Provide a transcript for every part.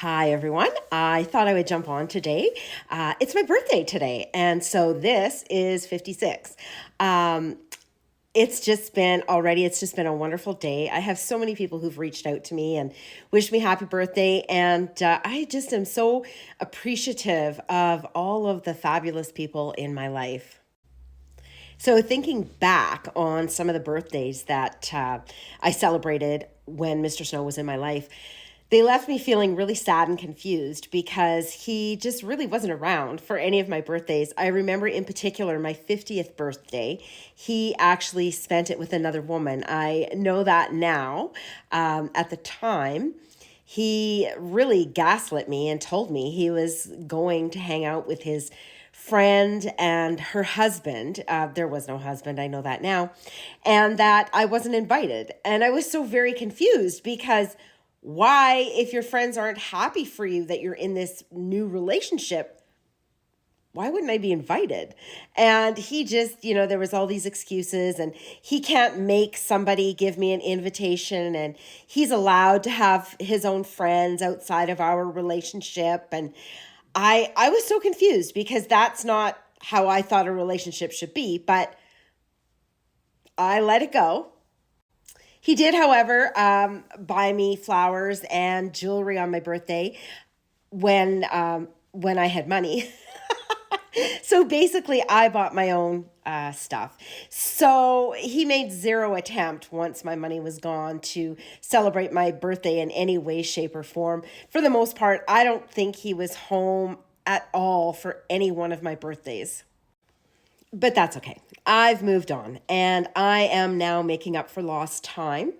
Hi, everyone. I thought I would jump on today. It's my birthday today, and so this is 56. Um, it's just been a wonderful day. I have so many people who've reached out to me and wished me happy birthday, and I just am so appreciative of all of the fabulous people in my life. So, thinking back on some of the birthdays that I celebrated when Mr. Snow was in my life, they left me feeling really sad and confused because he just really wasn't around for any of my birthdays. I remember in particular my 50th birthday, he actually spent it with another woman. I know that now. At the time, he really gaslit me and told me he was going to hang out with his friend and her husband. There was no husband, I know that now, and that I wasn't invited. And I was so very confused because why, if your friends aren't happy for you that you're in this new relationship, why wouldn't I be invited? And he just, there was all these excuses, and he can't make somebody give me an invitation, and he's allowed to have his own friends outside of our relationship. And I was so confused because that's not how I thought a relationship should be, but I let it go. He did, however, buy me flowers and jewelry on my birthday when I had money. So basically, I bought my own stuff. So he made zero attempt once my money was gone to celebrate my birthday in any way, shape, or form. For the most part, I don't think he was home at all for any one of my birthdays. But that's okay. I've moved on and I am now making up for lost time.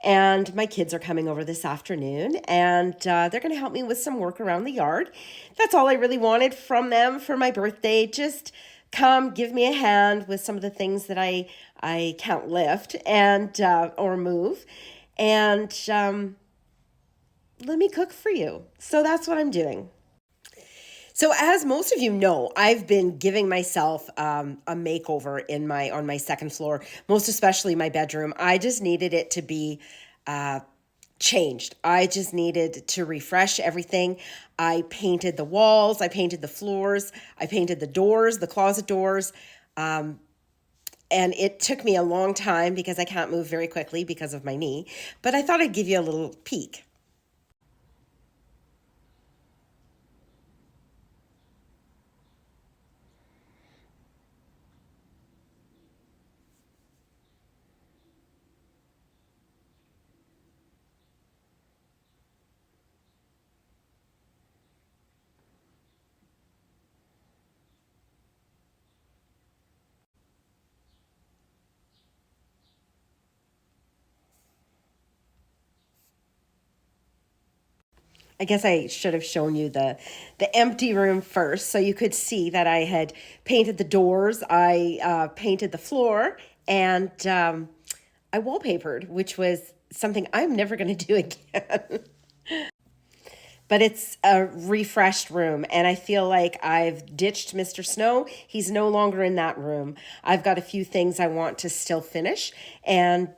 And my kids are coming over this afternoon and they're going to help me with some work around the yard. That's all I really wanted from them for my birthday. Just come give me a hand with some of the things that I can't lift and or move. And let me cook for you. So that's what I'm doing. So, as most of you know, I've been giving myself a makeover in my on my second floor, most especially my bedroom. I just needed it to be uh, changed. I just needed to refresh everything. I painted the walls, I painted the floors, I painted the doors, the closet doors, and it took me a long time because I can't move very quickly because of my knee. But I thought I'd give you a little peek. I guess I should have shown you the empty room first so you could see that I had painted the doors, I painted the floor, and I wallpapered, which was something I'm never going to do again. But it's a refreshed room, and I feel like I've ditched Mr. Snow. He's no longer in that room. I've got a few things I want to still finish, and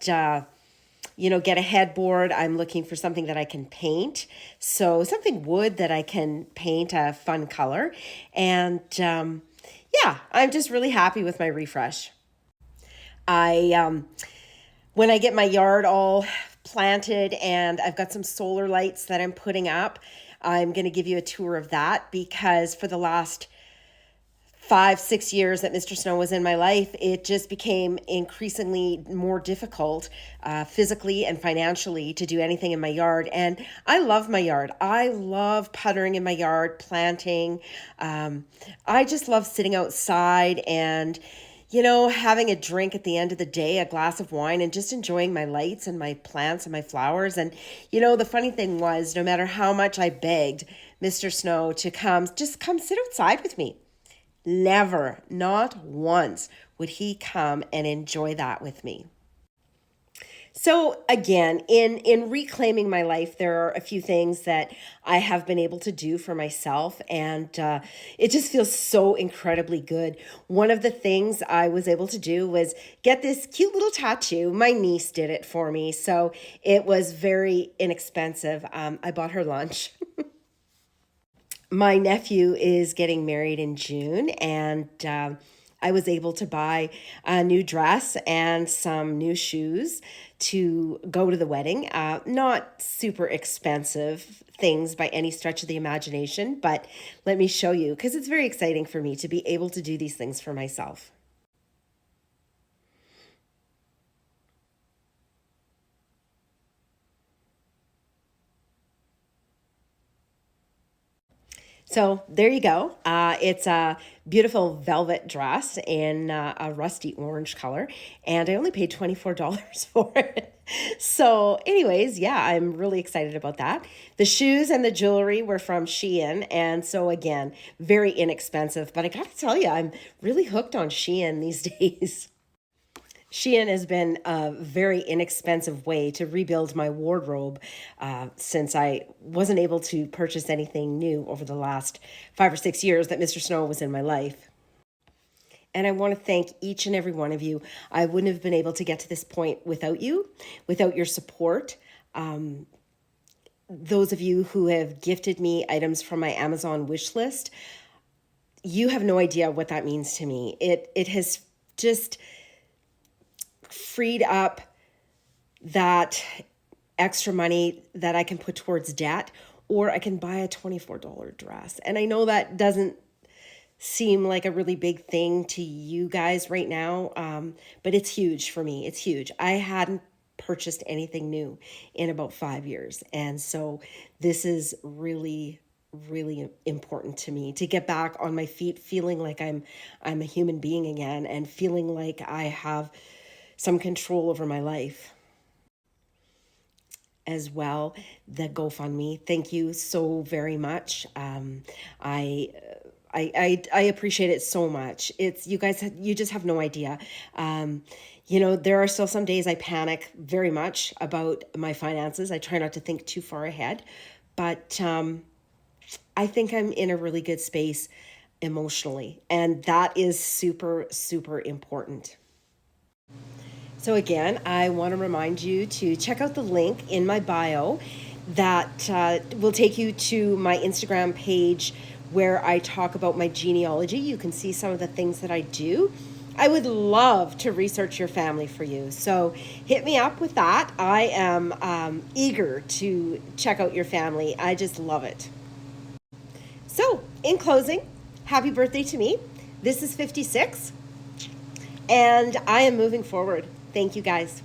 get a headboard. I'm looking for something that I can paint. So something wood that I can paint a fun color. And yeah, I'm just really happy with my refresh. I when I get my yard all planted and I've got some solar lights that I'm putting up, I'm going to give you a tour of that because for the last 5, 6 years that Mr. Snow was in my life, it just became increasingly more difficult physically and financially to do anything in my yard. And I love my yard. I love puttering in my yard, planting. I just love sitting outside and, having a drink at the end of the day, a glass of wine, and just enjoying my lights and my plants and my flowers. And, the funny thing was, no matter how much I begged Mr. Snow to just come sit outside with me. Never, not once would he come and enjoy that with me. So again, in reclaiming my life, there are a few things that I have been able to do for myself, and it just feels so incredibly good. One of the things I was able to do was get this cute little tattoo. My niece did it for me, so it was very inexpensive. I bought her lunch. My nephew is getting married in June, and I was able to buy a new dress and some new shoes to go to the wedding. Not super expensive things by any stretch of the imagination, but let me show you because it's very exciting for me to be able to do these things for myself. So there you go. It's a beautiful velvet dress in a rusty orange color, and I only paid $24 for it. So, anyways, yeah, I'm really excited about that. The shoes and the jewelry were from Shein, and so again, very inexpensive. But I gotta tell you, I'm really hooked on Shein these days. Shein has been a very inexpensive way to rebuild my wardrobe since I wasn't able to purchase anything new over the last 5 or 6 years that Mr. Snow was in my life. And I want to thank each and every one of you. I wouldn't have been able to get to this point without you, without your support. Those of you who have gifted me items from my Amazon wish list, you have no idea what that means to me. It has just freed up that extra money that I can put towards debt, or I can buy a $24 dress. And I know that doesn't seem like a really big thing to you guys right now, but it's huge for me. It's huge. I hadn't purchased anything new in about 5 years. And so this is really important to me to get back on my feet, feeling like I'm a human being again, and feeling like I have some control over my life. As well, the GoFundMe. Thank you so very much. I, I appreciate it so much. It's you guys. You just have no idea. There are still some days I panic very much about my finances. I try not to think too far ahead, but I think I'm in a really good space emotionally, and that is super important. So again, I want to remind you to check out the link in my bio that will take you to my Instagram page where I talk about my genealogy. You can see some of the things that I do. I would love to research your family for you. So hit me up with that. I am eager to check out your family. I just love it. So in closing, happy birthday to me. This is 56, and I am moving forward. Thank you guys.